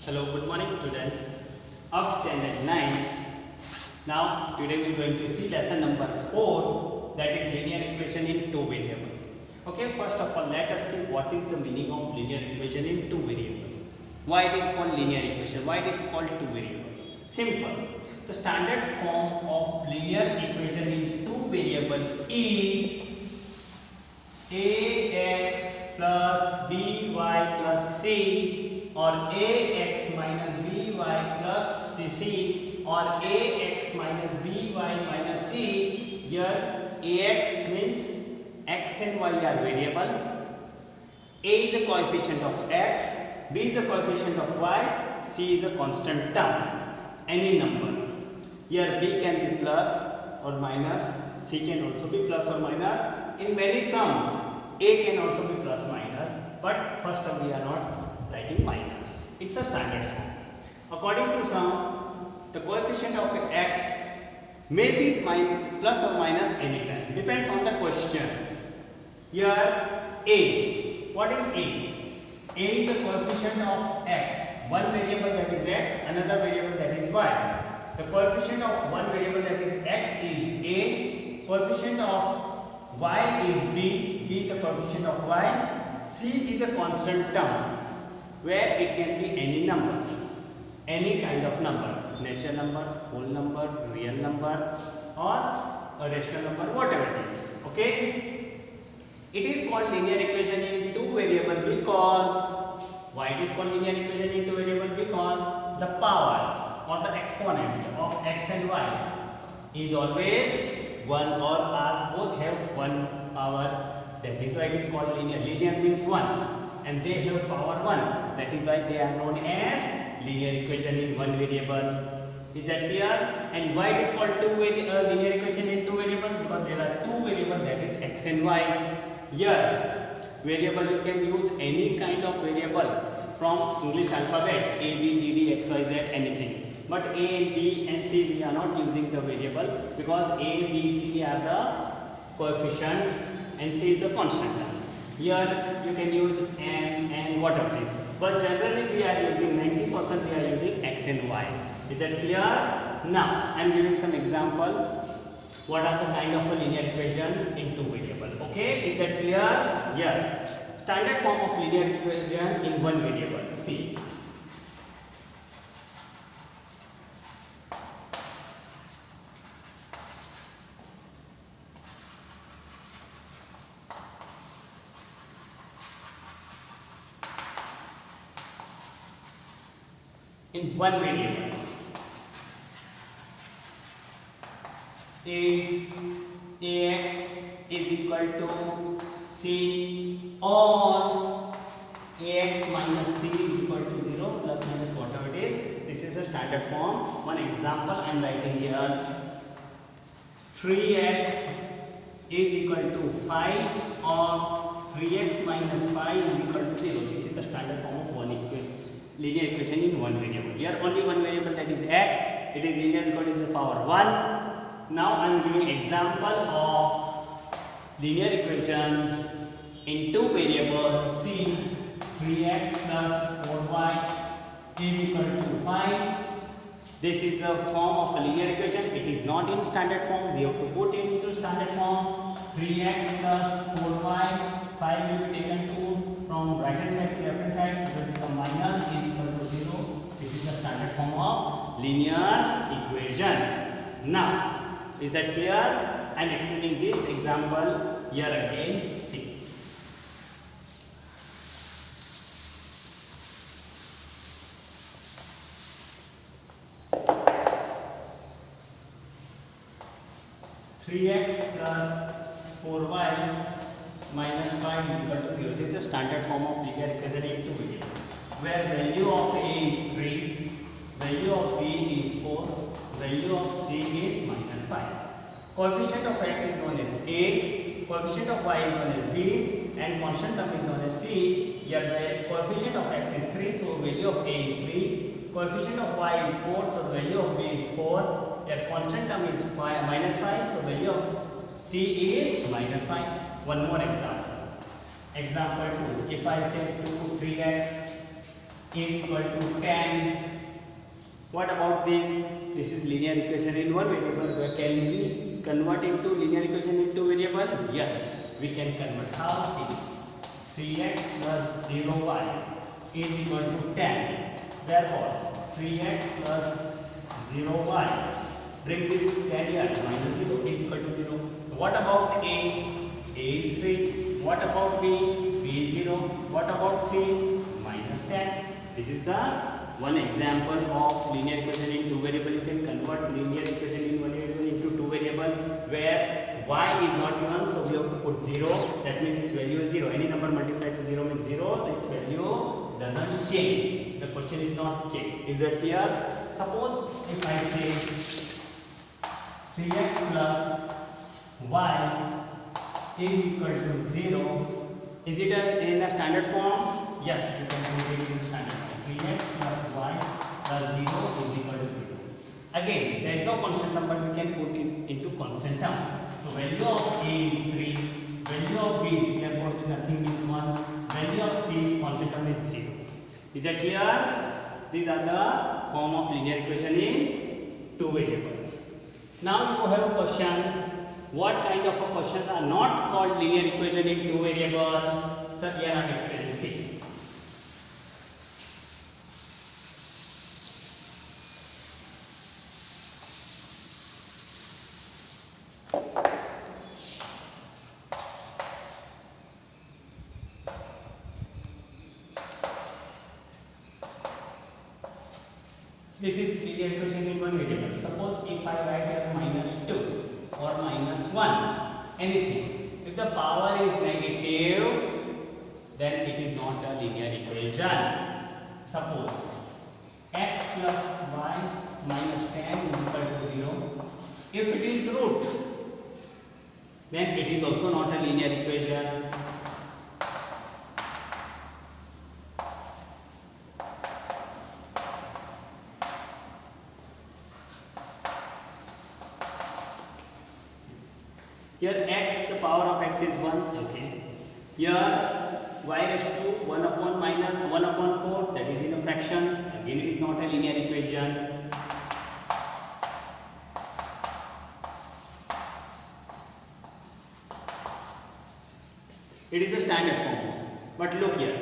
Hello, good morning student of standard 9. Now today we are going to see lesson number 4, that is linear equation in two variables. Okay, first of all let us see what is the meaning of linear equation in two variables. Why it is called linear equation? Why it is called two variables? Simple. The standard form of linear equation in two variables is ax plus by plus c, or ax minus by plus cc, or ax minus by minus c. Here ax means x and y are variable, a is a coefficient of x, b is a coefficient of y, c is a constant term, any number. Here b can be plus or minus, c can also be plus or minus. In many sums a can also be plus minus, but first term we are not writing minus. It's a standard form. According to some, the coefficient of x may be plus or minus anytime, depends on the question. Here a, what is a? A is the coefficient of x, one variable that is x, another variable that is y. The coefficient of one variable that is x is a, coefficient of y is b, b is the coefficient of y, c is a constant term where it can be any number, any kind of number, natural number, whole number, real number, or a rational number, whatever it is. Okay, it is called linear equation in two variable because, why it is called linear equation in two variable? Because the power or the exponent of x and y is always 1 or are both have one power. That is why it is called linear. Linear means 1 and they have power 1. That is why they are known as linear equation in one variable. Is that clear? And why it is called linear equation in two variables? Because there are two variables, that is x and y. Here variable you can use any kind of variable from English alphabet, a, b, c, d, x, y, z, anything. But a, b and c we are not using the variable because a, b, c are the coefficient and c is the constant term. Here you can use m and whatever it is. But generally we are using 90% we are using x and y. Is that clear? Now I am giving some example. What are the kind of a linear equation in two variable? Okay, is that clear? Yeah. Standard form of linear equation in one variable. See. In one variable is ax is equal to c, or ax minus c is equal to 0 plus minus whatever it is. This is a standard form. One example I am writing here. 3x is equal to 5, or 3x minus 5 is equal to 0. This is the standard form of one linear equation in one variable. Here only one variable, that is x. It is linear because it is the power 1. Now I am giving example of linear equations in two variables. See, 3x plus 4y is equal to 5. This is the form of a linear equation. It is not in standard form. We have to put it into standard form. 3x plus 4y, 5 will be taken to from right hand side to left hand side, it will become minus, is equal to 0. This is the standard form of linear equation. Now, is that clear? I am explaining this example here again. See. Three x plus 4y minus 5 is equal to 0. This is a standard form of linear equation in two variables, where value of a is 3, value of b is 4, value of c is minus 5. Coefficient of x is known as a, coefficient of y is known as b, and constant term is known as c. Here the coefficient of x is 3, so value of a is 3. Coefficient of y is 4, so value of b is 4. Here constant term is minus 5, so value of c is minus 5. One more example. Example 2. If I say 2 3x is equal to 10. What about this? This is linear equation in one variable. Where can we convert into linear equation into variable? Yes, we can convert. How? See, 3x plus 0y is equal to 10. Therefore, 3x plus 0y, bring this 10 here, minus 0 is equal to 0. What about A? A is 3. What about B? B is 0. What about C? Minus 10. This is the one example of linear equation in two variable. You can convert linear equation in one variable into two variable where y is not given, so we have to put 0. That means its value is 0. Any number multiplied to 0 means 0. Its value doesn't change. The question is not changed. Is that clear? Suppose if I say 3x plus y is equal to 0. Is it in a standard form? Yes, you can put it in standard form. 3x plus y plus 0 is equal to 0. Again, there is no constant number, we can put it into constant term. So value of A is 3, value of B is, therefore nothing is 1, value of C is constant term is 0. Is that clear? These are the form of linear equation in two variables. Now you have a question. What kind of a questions are not called linear equation in two variables? Sir, here I am explaining. See. This is linear equation in one variable. Suppose if I write here minus 2 or minus 1, anything. If the power is negative, then it is not a linear equation. Suppose x plus y minus 10 is equal to 0. If it is root, then it is also not a linear equation. Here x, the power of x is 1, okay. Here y raised to 1 upon minus 1 upon 4, that is in a fraction. Again it is not a linear equation. It is a standard form. But look here,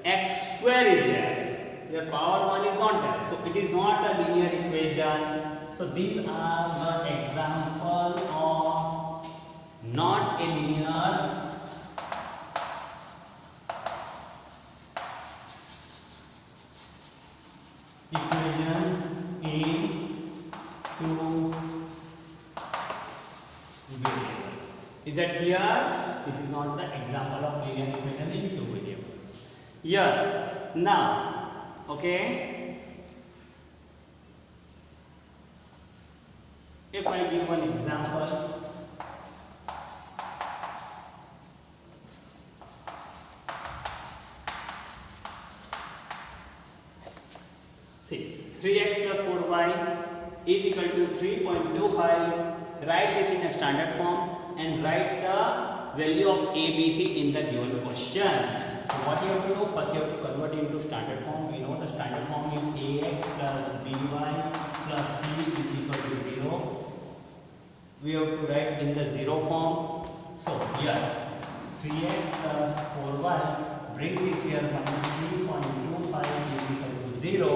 x square is there. Your power 1 is not there. So it is not a linear equation. So these are the example of not a linear equation in two variables. Is that clear? This is not the example of linear equation in two variables. Here, now, okay. If I give one example, see, 3x plus 4y is equal to 3.25. Write this in a standard form and write the value of a, b, c in the given question. So what you have to do? First you have to convert into standard form. We know the standard form is ax plus by plus c is equal to 0. We have to write in the 0 form. So here 3x plus 4y, bring this here, minus 3.25 is equal to 0.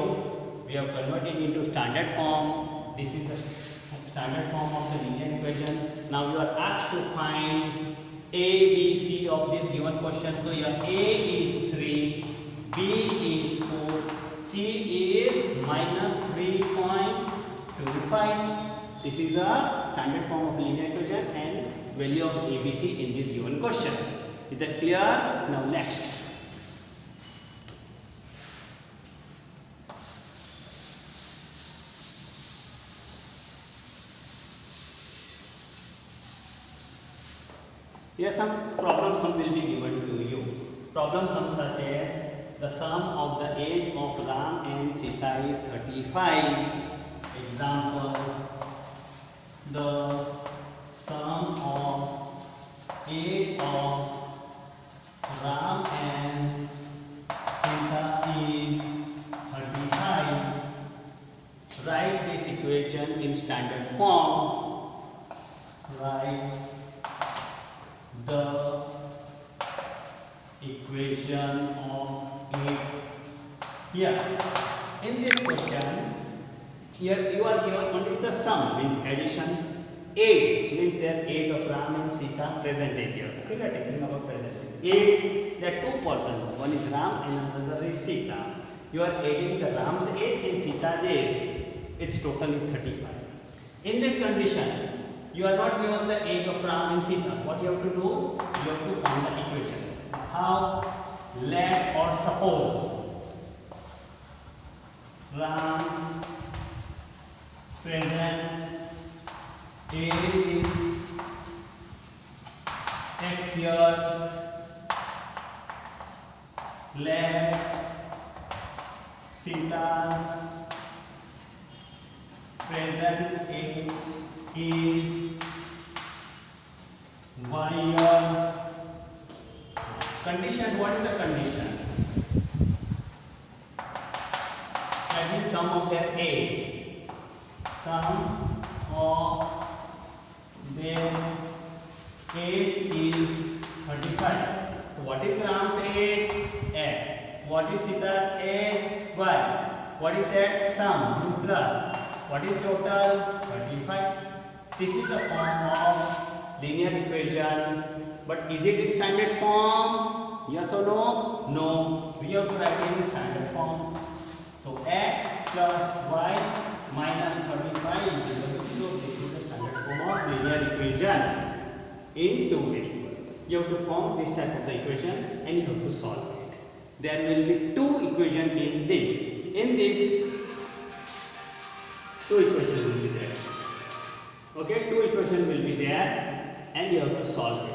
We have converted into standard form. This is the standard form of the linear equation. Now you are asked to find a, b, c of this given question. So your a is 3, b is 4, c is minus 3.25. This is the standard form of linear equation and value of a, b, c in this given question. Is that clear? Now next. Here some problem sum will be given to you. Problem sum such as the sum of the age of Ram and Sita is 35. Example, the sum of age of Ram and Sita is equation in standard form. Write the equation of A. Here, in this question, here you are given what is the sum, means addition. Age means their age of Ram and Sita, present age here. Okay, we are taking about present age. There are two persons, one is Ram and another is Sita. You are adding the Ram's age and Sita's age. Its total is 35. In this condition, you are not given the age of Ram and Sita. What you have to do? You have to form the equation. How? Let or suppose Ram's present age is X years. Let Sita's present age is Y years. Condition, what is the condition? That means sum of their age. Sum of their age is 35. So what is Ram's age? X. What is Sita's age? Y. What is that? Sum plus. What is total? 35. This is the form of linear equation. But is it in standard form? Yes or no? No. We have to write it in standard form. So x plus y minus 35 is equal to 0. This is the standard form of linear equation in two variables. You have to form this type of the equation and you have to solve it. There will be two equations in this. In this, two equations will be there. Okay, two equations will be there and you have to solve it.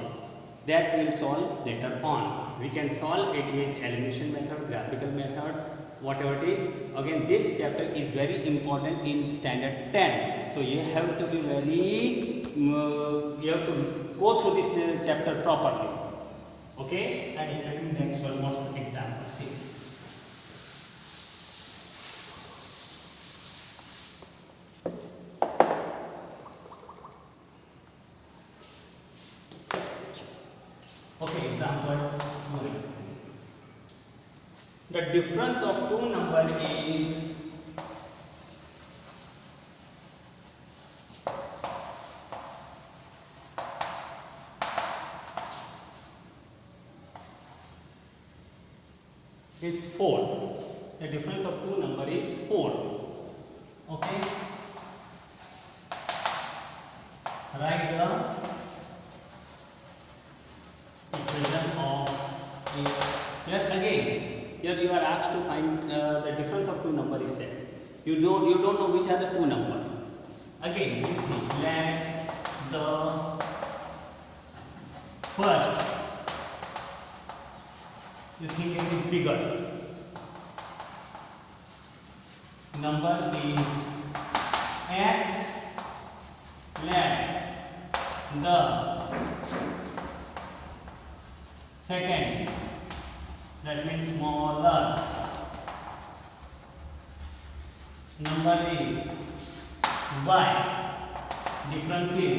That will solve later on. We can solve it with elimination method, graphical method, whatever it is. Again, this chapter is very important in standard 10. So you have to be very, you have to go through this chapter properly. Okay, and next one more example. See. Okay, example 1. The difference of two numbers is 4. The difference of two numbers is 4. Okay. Write the equation of A. Here again, here you are asked to find the difference of two numbers is set. You don't know which are the two numbers. Again, let the first, you think it is bigger. Number is X. Let the second, that means smaller, number is Y. Difference is,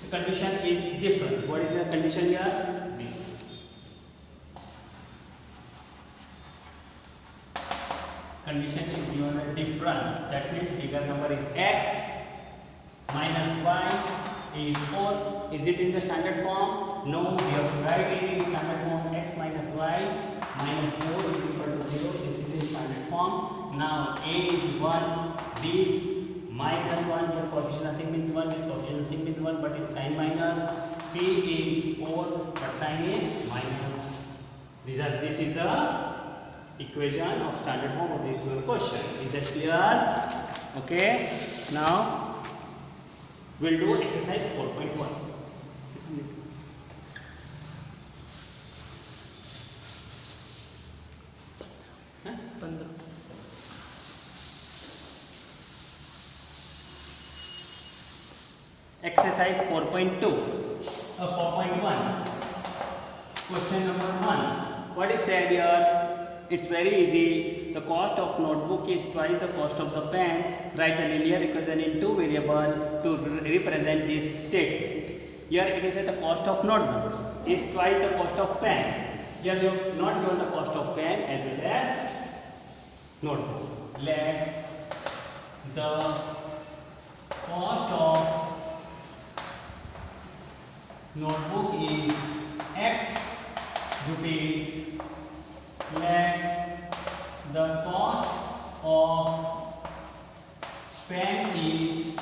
the condition is different. What is the condition here? This. Condition is given a difference. That means bigger number is X minus Y is 4. Is it in the standard form? No, we have to write it in standard form. X minus Y minus 4 is equal to 0. This is in standard form. Now A is 1. This minus 1, your coefficient nothing means 1, your coefficient nothing means 1, but it's sign minus. C is 4, but sign is minus. This is the equation of standard form of this question. Is that clear? Okay. Now we'll do exercise 4.1. Exercise 4.2 4.1. Question number 1. What is said here? it's very easy. The cost of notebook is twice the cost of the pen. Write the linear equation in two variable to represent this statement. Here it is the cost of notebook is twice the cost of pen. Here you have not given the cost of pen as well as notebook. Let the cost of notebook is X rupees. Let the cost of pen is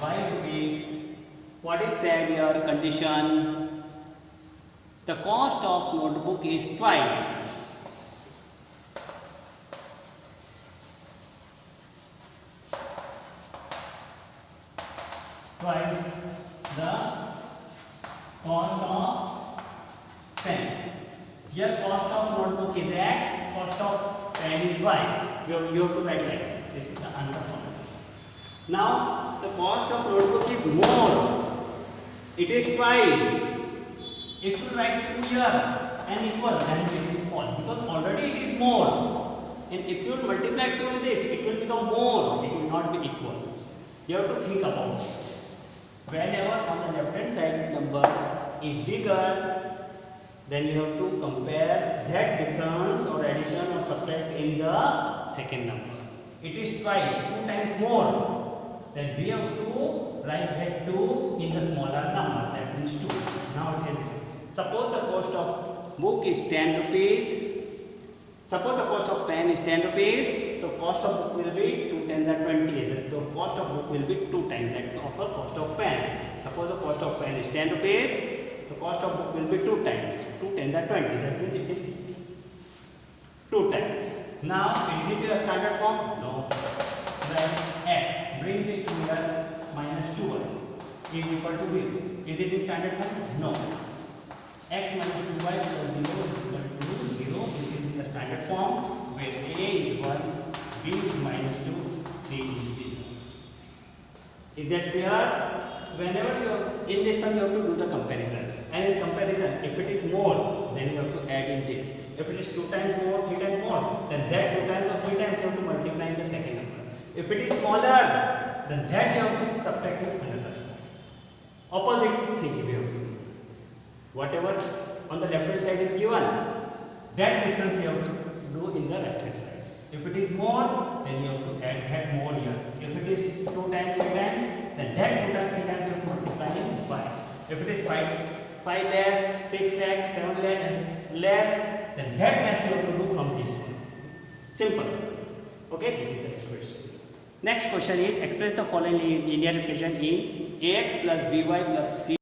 Y rupees. What is said here? Condition. The cost of notebook is twice. Twice the cost of pen. Here cost of notebook is X, cost of pen is Y. You have to write like this. This is the answer for it. Now the cost of notebook is more. It is twice. If you write 2 here and equal, then it is false because already it is more. And if you multiply 2 with this, it will become more. It will not be equal. You have to think about it. Whenever on the left hand side number is bigger, then you have to compare that difference or addition or subtract in the second number. It is twice, 2 times more. Then we have to write that 2 in the smaller number. That means 2. Now it is. Suppose the cost of book is 10 rupees. Suppose the cost of pen is 10 rupees. The cost of book will be 2 times that 20. The cost of book will be 2 times that of the cost of pen. Suppose the cost of pen is 10 rupees. The cost of book will be 2 times. 2 times that 20. That means it is 2 times. Now, is it a standard form? No. Then X. Bring this to here. Minus 2y is equal to 0. Is it in standard form? No. X minus 2y plus 0 is equal to 0. This is in the standard form where A is 1, B is minus 2, C is 0. Is that clear? Whenever you are in this sum, you have to do the comparison. And in comparison, if it is more, then you have to add in this. If it is 2 times more, 3 times more, then that 2 times or 3 times you have to multiply in the second number. If it is smaller, then that you have to subtract in another. Opposite thinking we have to do. Whatever on the left hand side is given, that difference you have to do in the right hand side. If it is more, then you have to add that more here. If it is 2 times, 3 times, then that 2 times, 3 times you have to multiply in 5. If it is 5 less, 6 less, 7 less, then that less you have to do from this one. Simple. Okay, this is the expression. Next question is express the following linear equation in ax plus by plus c